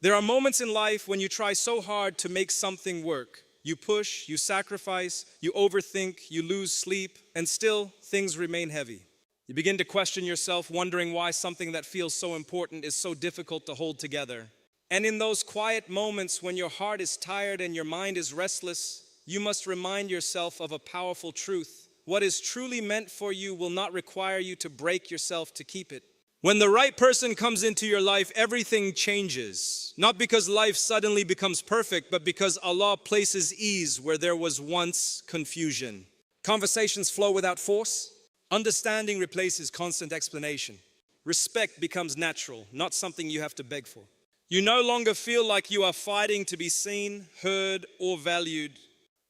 There are moments in life when you try so hard to make something work. You push, you sacrifice, you overthink, you lose sleep, and still things remain heavy. You begin to question yourself, wondering why something that feels so important is so difficult to hold together. And in those quiet moments when your heart is tired and your mind is restless, you must remind yourself of a powerful truth. What is truly meant for you will not require you to break yourself to keep it. When the right person comes into your life, everything changes. Not because life suddenly becomes perfect, but because Allah places ease where there was once confusion. Conversations flow without force. Understanding replaces constant explanation. Respect becomes natural, not something you have to beg for. You no longer feel like you are fighting to be seen, heard, or valued.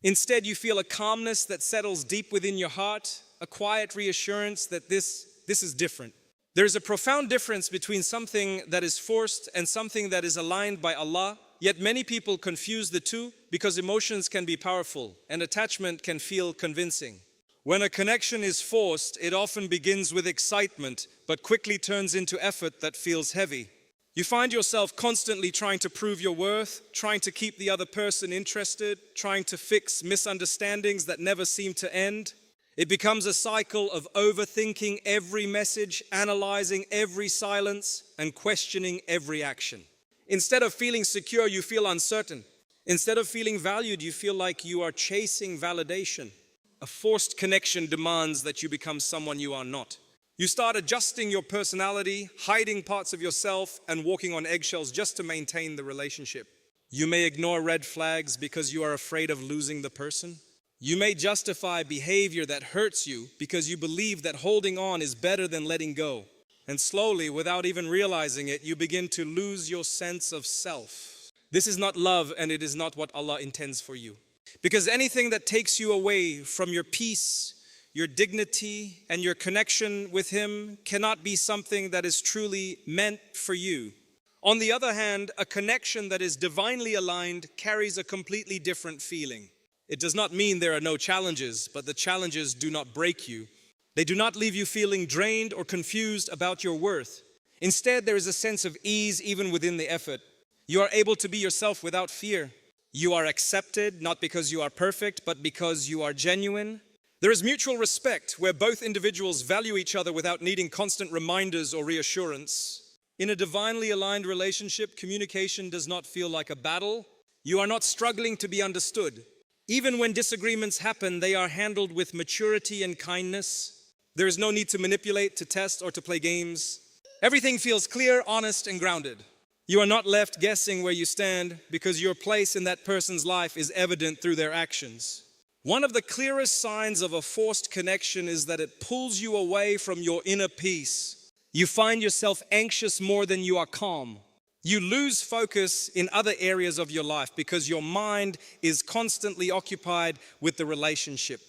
Instead, you feel a calmness that settles deep within your heart, a quiet reassurance that this is different. There is a profound difference between something that is forced and something that is aligned by Allah, yet many people confuse the two because emotions can be powerful and attachment can feel convincing. When a connection is forced, it often begins with excitement, but quickly turns into effort that feels heavy. You find yourself constantly trying to prove your worth, trying to keep the other person interested, trying to fix misunderstandings that never seem to end. It becomes a cycle of overthinking every message, analyzing every silence, and questioning every action. Instead of feeling secure, you feel uncertain. Instead of feeling valued, you feel like you are chasing validation. A forced connection demands that you become someone you are not. You start adjusting your personality, hiding parts of yourself, and walking on eggshells just to maintain the relationship. You may ignore red flags because you are afraid of losing the person. You may justify behavior that hurts you because you believe that holding on is better than letting go. And slowly, without even realizing it, you begin to lose your sense of self. This is not love, and it is not what Allah intends for you. Because anything that takes you away from your peace, your dignity, and your connection with Him cannot be something that is truly meant for you. On the other hand, a connection that is divinely aligned carries a completely different feeling. It does not mean there are no challenges, but the challenges do not break you. They do not leave you feeling drained or confused about your worth. Instead, there is a sense of ease even within the effort. You are able to be yourself without fear. You are accepted not because you are perfect, but because you are genuine. There is mutual respect where both individuals value each other without needing constant reminders or reassurance. In a divinely aligned relationship, communication does not feel like a battle. You are not struggling to be understood. Even when disagreements happen, they are handled with maturity and kindness. There is no need to manipulate, to test, or to play games. Everything feels clear, honest, and grounded. You are not left guessing where you stand because your place in that person's life is evident through their actions. One of the clearest signs of a forced connection is that it pulls you away from your inner peace. You find yourself anxious more than you are calm. You lose focus in other areas of your life because your mind is constantly occupied with the relationship.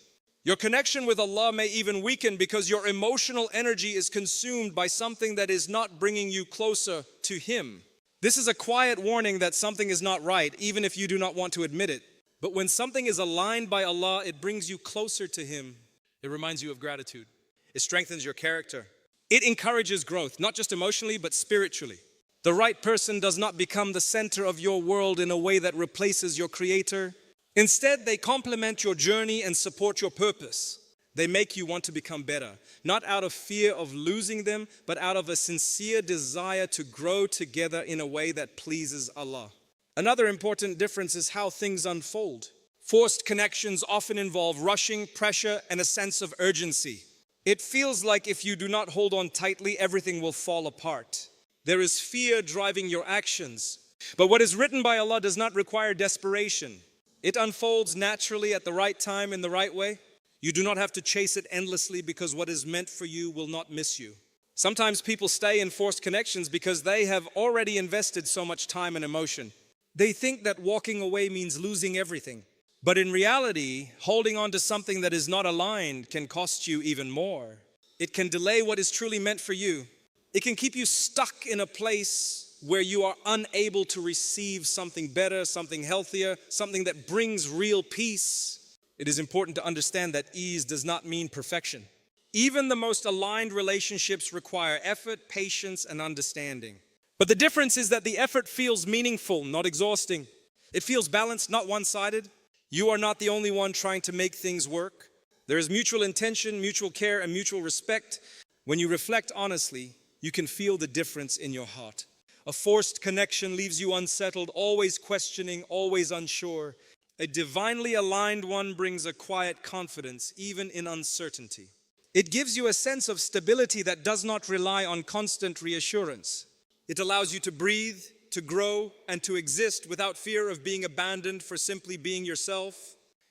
Your connection with Allah may even weaken because your emotional energy is consumed by something that is not bringing you closer to Him. This is a quiet warning that something is not right, even if you do not want to admit it. But when something is aligned by Allah, it brings you closer to Him. It reminds you of gratitude. It strengthens your character. It encourages growth, not just emotionally, but spiritually. The right person does not become the center of your world in a way that replaces your Creator. Instead, they complement your journey and support your purpose. They make you want to become better, not out of fear of losing them, but out of a sincere desire to grow together in a way that pleases Allah. Another important difference is how things unfold. Forced connections often involve rushing, pressure, and a sense of urgency. It feels like if you do not hold on tightly, everything will fall apart. There is fear driving your actions. But what is written by Allah does not require desperation. It unfolds naturally at the right time in the right way. You do not have to chase it endlessly because what is meant for you will not miss you. Sometimes people stay in forced connections because they have already invested so much time and emotion. They think that walking away means losing everything. But in reality, holding on to something that is not aligned can cost you even more. It can delay what is truly meant for you. It can keep you stuck in a place where you are unable to receive something better, something healthier, something that brings real peace. It is important to understand that ease does not mean perfection. Even the most aligned relationships require effort, patience, and understanding. But the difference is that the effort feels meaningful, not exhausting. It feels balanced, not one-sided. You are not the only one trying to make things work. There is mutual intention, mutual care, and mutual respect. When you reflect honestly, you can feel the difference in your heart. A forced connection leaves you unsettled, always questioning, always unsure. A divinely aligned one brings a quiet confidence, even in uncertainty. It gives you a sense of stability that does not rely on constant reassurance. It allows you to breathe, to grow, and to exist without fear of being abandoned for simply being yourself.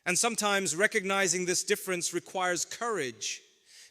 And sometimes recognizing this difference requires courage,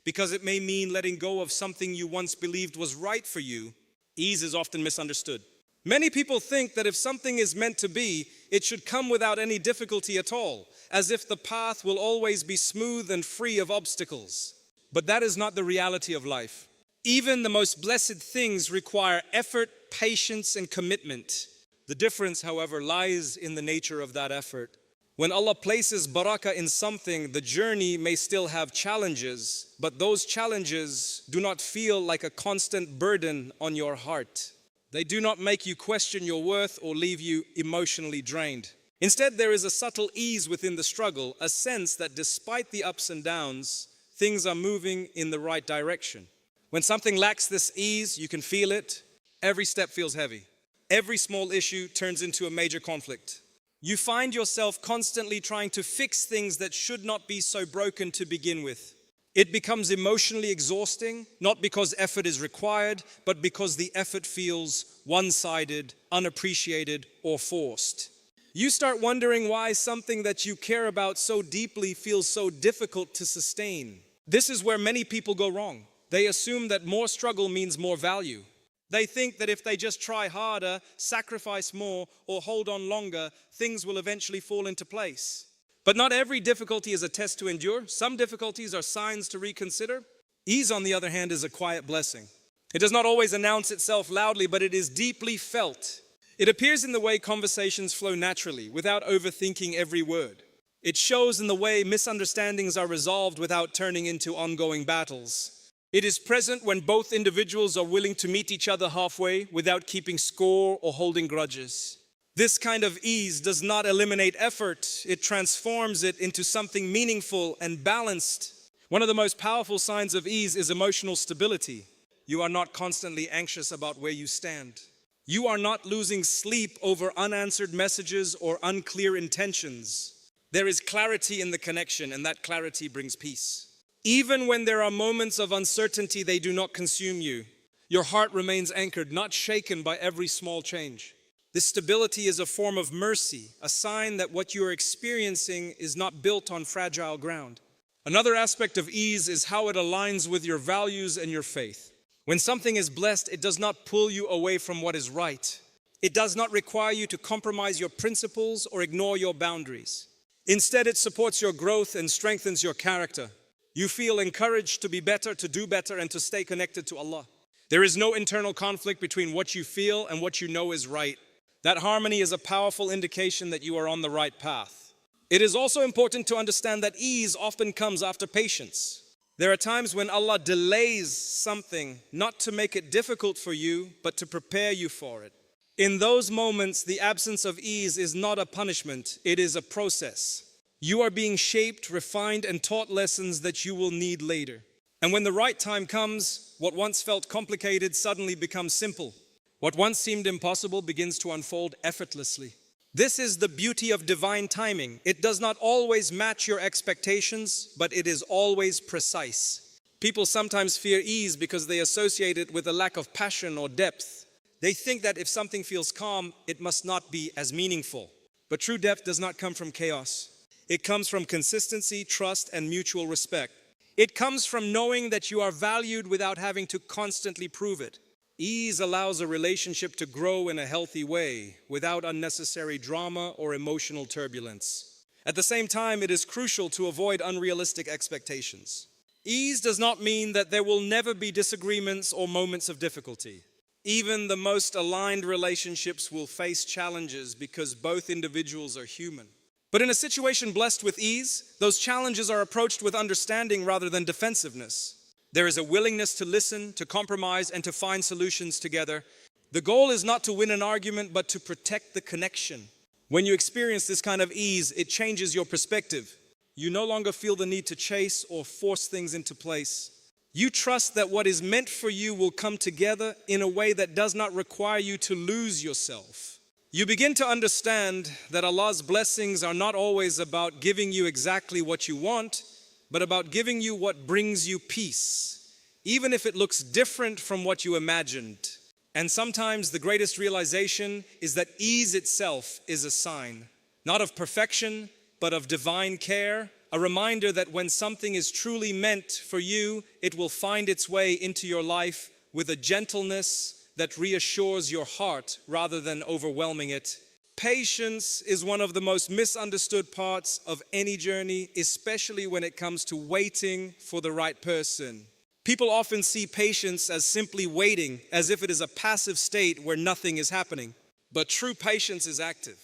because it may mean letting go of something you once believed was right for you. Ease is often misunderstood. Many people think that if something is meant to be, it should come without any difficulty at all, as if the path will always be smooth and free of obstacles. But that is not the reality of life. Even the most blessed things require effort, patience, and commitment. The difference, however, lies in the nature of that effort. When Allah places barakah in something, the journey may still have challenges, but those challenges do not feel like a constant burden on your heart. They do not make you question your worth or leave you emotionally drained. Instead, there is a subtle ease within the struggle, a sense that despite the ups and downs, things are moving in the right direction. When something lacks this ease, you can feel it. Every step feels heavy. Every small issue turns into a major conflict. You find yourself constantly trying to fix things that should not be so broken to begin with. It becomes emotionally exhausting, not because effort is required, but because the effort feels one-sided, unappreciated, or forced. You start wondering why something that you care about so deeply feels so difficult to sustain. This is where many people go wrong. They assume that more struggle means more value. They think that if they just try harder, sacrifice more, or hold on longer, things will eventually fall into place. But not every difficulty is a test to endure. Some difficulties are signs to reconsider. Ease, on the other hand, is a quiet blessing. It does not always announce itself loudly, but it is deeply felt. It appears in the way conversations flow naturally, without overthinking every word. It shows in the way misunderstandings are resolved without turning into ongoing battles. It is present when both individuals are willing to meet each other halfway without keeping score or holding grudges. This kind of ease does not eliminate effort. It transforms it into something meaningful and balanced. One of the most powerful signs of ease is emotional stability. You are not constantly anxious about where you stand. You are not losing sleep over unanswered messages or unclear intentions. There is clarity in the connection, and that clarity brings peace. Even when there are moments of uncertainty, they do not consume you. Your heart remains anchored, not shaken by every small change. This stability is a form of mercy, a sign that what you are experiencing is not built on fragile ground. Another aspect of ease is how it aligns with your values and your faith. When something is blessed, it does not pull you away from what is right. It does not require you to compromise your principles or ignore your boundaries. Instead, it supports your growth and strengthens your character. You feel encouraged to be better, to do better, and to stay connected to Allah. There is no internal conflict between what you feel and what you know is right. That harmony is a powerful indication that you are on the right path. It is also important to understand that ease often comes after patience. There are times when Allah delays something, not to make it difficult for you, but to prepare you for it. In those moments, the absence of ease is not a punishment, it is a process. You are being shaped, refined, and taught lessons that you will need later. And when the right time comes, what once felt complicated suddenly becomes simple. What once seemed impossible begins to unfold effortlessly. This is the beauty of divine timing. It does not always match your expectations, but it is always precise. People sometimes fear ease because they associate it with a lack of passion or depth. They think that if something feels calm, it must not be as meaningful. But true depth does not come from chaos. It comes from consistency, trust, and mutual respect. It comes from knowing that you are valued without having to constantly prove it. Ease allows a relationship to grow in a healthy way, without unnecessary drama or emotional turbulence. At the same time, it is crucial to avoid unrealistic expectations. Ease does not mean that there will never be disagreements or moments of difficulty. Even the most aligned relationships will face challenges because both individuals are human. But in a situation blessed with ease, those challenges are approached with understanding rather than defensiveness. There is a willingness to listen, to compromise, and to find solutions together. The goal is not to win an argument, but to protect the connection. When you experience this kind of ease, it changes your perspective. You no longer feel the need to chase or force things into place. You trust that what is meant for you will come together in a way that does not require you to lose yourself. You begin to understand that Allah's blessings are not always about giving you exactly what you want, but about giving you what brings you peace, even if it looks different from what you imagined. And sometimes the greatest realization is that ease itself is a sign, not of perfection, but of divine care, a reminder that when something is truly meant for you, it will find its way into your life with a gentleness that reassures your heart rather than overwhelming it. Patience is one of the most misunderstood parts of any journey, especially when it comes to waiting for the right person. People often see patience as simply waiting, as if it is a passive state where nothing is happening. But true patience is active.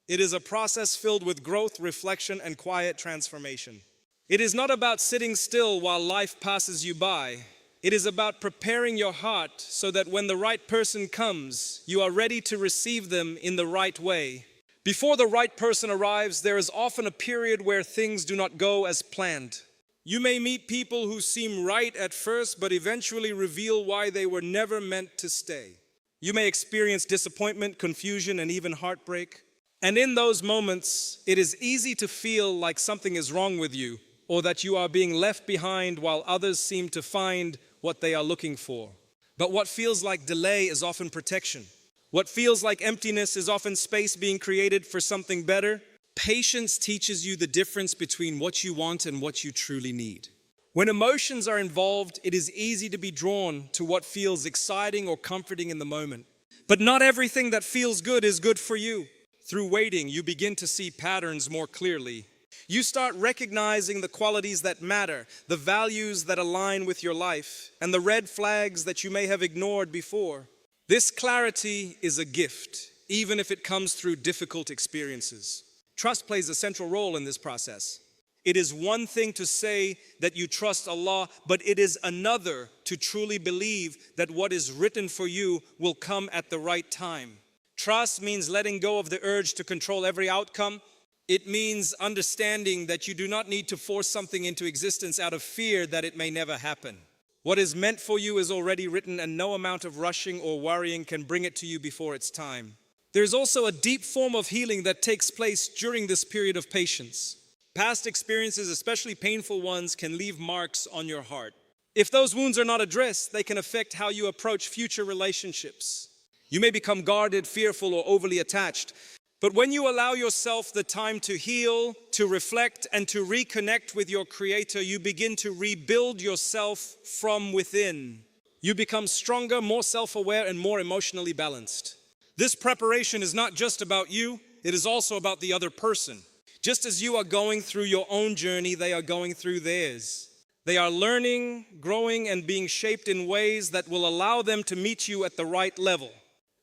It is a process filled with growth, reflection, and quiet transformation. It is not about sitting still while life passes you by. It is about preparing your heart so that when the right person comes, you are ready to receive them in the right way. Before the right person arrives, there is often a period where things do not go as planned. You may meet people who seem right at first, but eventually reveal why they were never meant to stay. You may experience disappointment, confusion, and even heartbreak. And in those moments, it is easy to feel like something is wrong with you, or that you are being left behind while others seem to find what they are looking for. But what feels like delay is often protection. What feels like emptiness is often space being created for something better. Patience teaches you the difference between what you want and what you truly need. When emotions are involved, it is easy to be drawn to what feels exciting or comforting in the moment. But not everything that feels good is good for you. Through waiting, you begin to see patterns more clearly. You start recognizing the qualities that matter, the values that align with your life, and the red flags that you may have ignored before. This clarity is a gift, even if it comes through difficult experiences. Trust plays a central role in this process. It is one thing to say that you trust Allah, but it is another to truly believe that what is written for you will come at the right time. Trust means letting go of the urge to control every outcome. It means understanding that you do not need to force something into existence out of fear that it may never happen. What is meant for you is already written, and no amount of rushing or worrying can bring it to you before its time. There is also a deep form of healing that takes place during this period of patience. Past experiences, especially painful ones, can leave marks on your heart. If those wounds are not addressed, they can affect how you approach future relationships. You may become guarded, fearful, or overly attached. But when you allow yourself the time to heal, to reflect, and to reconnect with your Creator, you begin to rebuild yourself from within. You become stronger, more self-aware, and more emotionally balanced. This preparation is not just about you, it is also about the other person. Just as you are going through your own journey, they are going through theirs. They are learning, growing, and being shaped in ways that will allow them to meet you at the right level.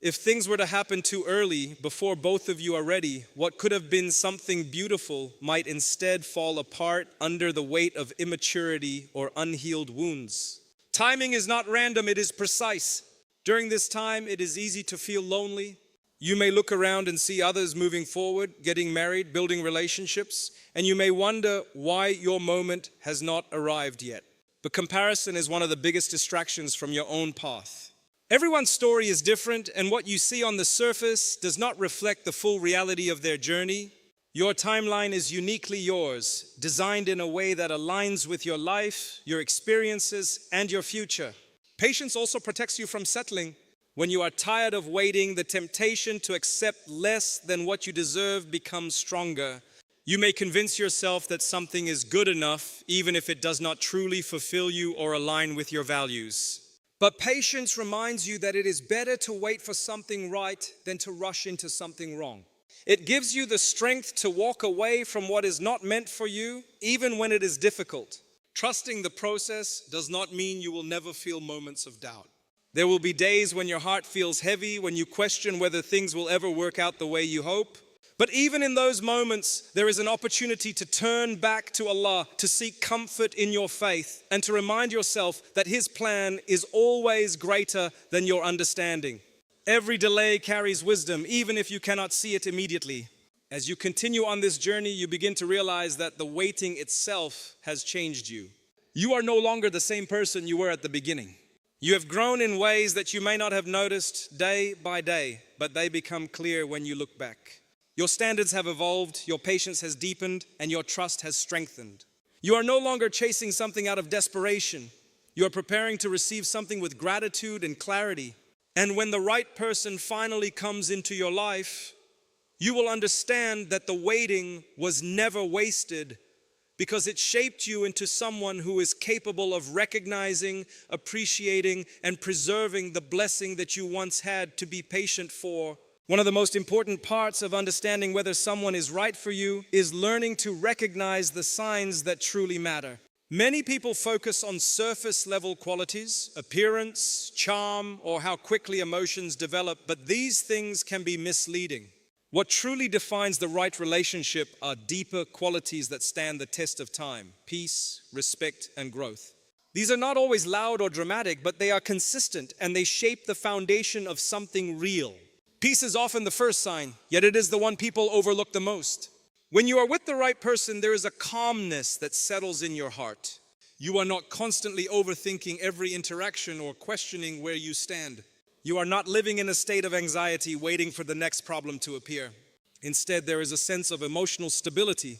If things were to happen too early, before both of you are ready, what could have been something beautiful might instead fall apart under the weight of immaturity or unhealed wounds. Timing is not random, it is precise. During this time, it is easy to feel lonely. You may look around and see others moving forward, getting married, building relationships, and you may wonder why your moment has not arrived yet. But comparison is one of the biggest distractions from your own path. Everyone's story is different, and what you see on the surface does not reflect the full reality of their journey. Your timeline is uniquely yours, designed in a way that aligns with your life, your experiences, and your future. Patience also protects you from settling. When you are tired of waiting, the temptation to accept less than what you deserve becomes stronger. You may convince yourself that something is good enough, even if it does not truly fulfill you or align with your values. But patience reminds you that it is better to wait for something right than to rush into something wrong. It gives you the strength to walk away from what is not meant for you, even when it is difficult. Trusting the process does not mean you will never feel moments of doubt. There will be days when your heart feels heavy, when you question whether things will ever work out the way you hope. But even in those moments, there is an opportunity to turn back to Allah, to seek comfort in your faith, and to remind yourself that His plan is always greater than your understanding. Every delay carries wisdom, even if you cannot see it immediately. As you continue on this journey, you begin to realize that the waiting itself has changed you. You are no longer the same person you were at the beginning. You have grown in ways that you may not have noticed day by day, but they become clear when you look back. Your standards have evolved, your patience has deepened, and your trust has strengthened. You are no longer chasing something out of desperation. You are preparing to receive something with gratitude and clarity. And when the right person finally comes into your life, you will understand that the waiting was never wasted, because it shaped you into someone who is capable of recognizing, appreciating, and preserving the blessing that you once had to be patient for. One of the most important parts of understanding whether someone is right for you is learning to recognize the signs that truly matter. Many people focus on surface level qualities, appearance, charm, or how quickly emotions develop, but these things can be misleading. What truly defines the right relationship are deeper qualities that stand the test of time: peace, respect, and growth. These are not always loud or dramatic, but they are consistent and they shape the foundation of something real. Peace is often the first sign, yet it is the one people overlook the most. When you are with the right person, there is a calmness that settles in your heart. You are not constantly overthinking every interaction or questioning where you stand. You are not living in a state of anxiety waiting for the next problem to appear. Instead, there is a sense of emotional stability.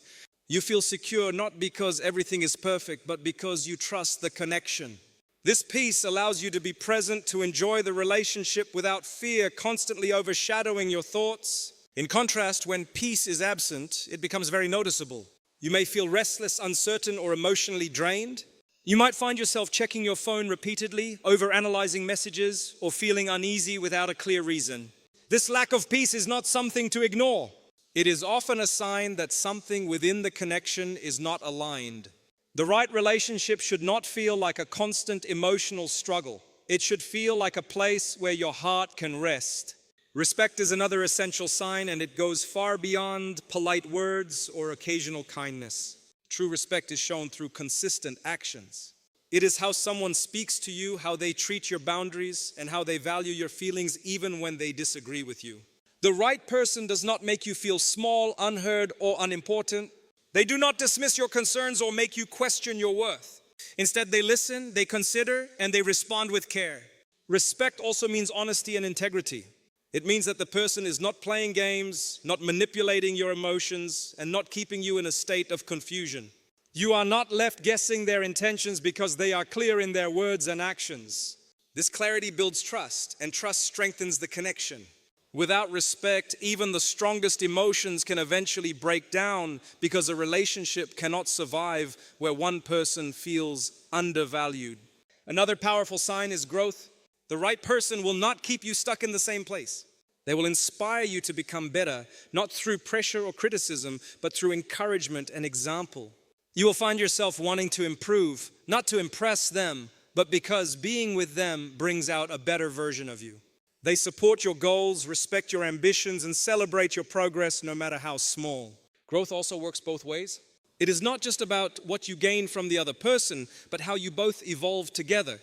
You feel secure not because everything is perfect, but because you trust the connection. This peace allows you to be present, to enjoy the relationship without fear constantly overshadowing your thoughts. In contrast, when peace is absent, it becomes very noticeable. You may feel restless, uncertain, or emotionally drained. You might find yourself checking your phone repeatedly, overanalyzing messages, or feeling uneasy without a clear reason. This lack of peace is not something to ignore. It is often a sign that something within the connection is not aligned. The right relationship should not feel like a constant emotional struggle. It should feel like a place where your heart can rest. Respect is another essential sign, and it goes far beyond polite words or occasional kindness. True respect is shown through consistent actions. It is how someone speaks to you, how they treat your boundaries, and how they value your feelings even when they disagree with you. The right person does not make you feel small, unheard, or unimportant. They do not dismiss your concerns or make you question your worth. Instead, they listen, they consider, and they respond with care. Respect also means honesty and integrity. It means that the person is not playing games, not manipulating your emotions, and not keeping you in a state of confusion. You are not left guessing their intentions because they are clear in their words and actions. This clarity builds trust, and trust strengthens the connection. Without respect, even the strongest emotions can eventually break down, because a relationship cannot survive where one person feels undervalued. Another powerful sign is growth. The right person will not keep you stuck in the same place. They will inspire you to become better, not through pressure or criticism, but through encouragement and example. You will find yourself wanting to improve, not to impress them, but because being with them brings out a better version of you. They support your goals, respect your ambitions, and celebrate your progress no matter how small. Growth also works both ways. It is not just about what you gain from the other person, but how you both evolve together.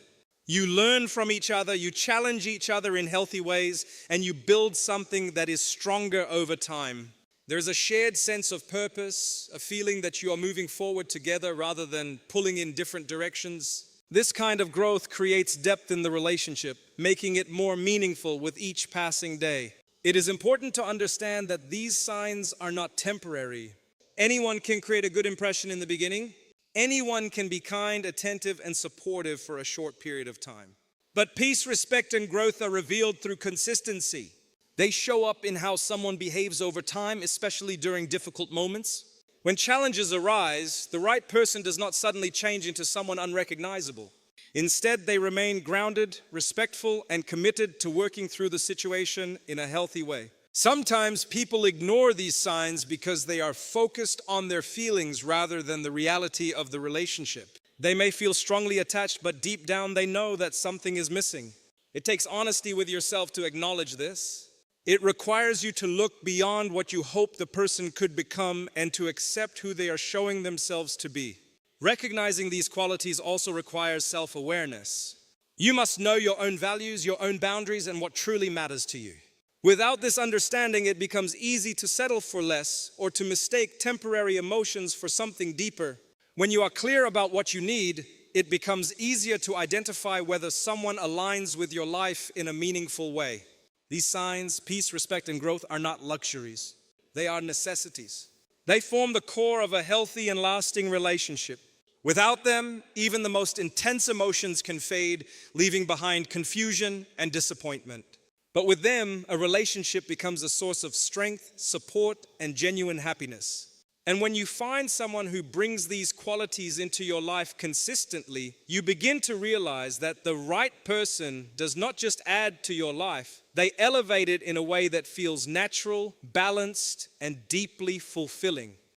You learn from each other, you challenge each other in healthy ways, and you build something that is stronger over time. There is a shared sense of purpose, a feeling that you are moving forward together rather than pulling in different directions. This kind of growth creates depth in the relationship, making it more meaningful with each passing day. It is important to understand that these signs are not temporary. Anyone can create a good impression in the beginning. Anyone can be kind, attentive, and supportive for a short period of time. But peace, respect, and growth are revealed through consistency. They show up in how someone behaves over time, especially during difficult moments. When challenges arise, the right person does not suddenly change into someone unrecognizable. Instead, they remain grounded, respectful, and committed to working through the situation in a healthy way. Sometimes people ignore these signs because they are focused on their feelings rather than the reality of the relationship. They may feel strongly attached, but deep down they know that something is missing. It takes honesty with yourself to acknowledge this. It requires you to look beyond what you hope the person could become and to accept who they are showing themselves to be. Recognizing these qualities also requires self-awareness. You must know your own values, your own boundaries, and what truly matters to you. Without this understanding, it becomes easy to settle for less or to mistake temporary emotions for something deeper. When you are clear about what you need, it becomes easier to identify whether someone aligns with your life in a meaningful way. These signs, peace, respect, and growth, are not luxuries. They are necessities. They form the core of a healthy and lasting relationship. Without them, even the most intense emotions can fade, leaving behind confusion and disappointment. But with them, a relationship becomes a source of strength, support, and genuine happiness. And when you find someone who brings these qualities into your life consistently, you begin to realize that the right person does not just add to your life, they elevate it in a way that feels natural, balanced, and deeply fulfilling.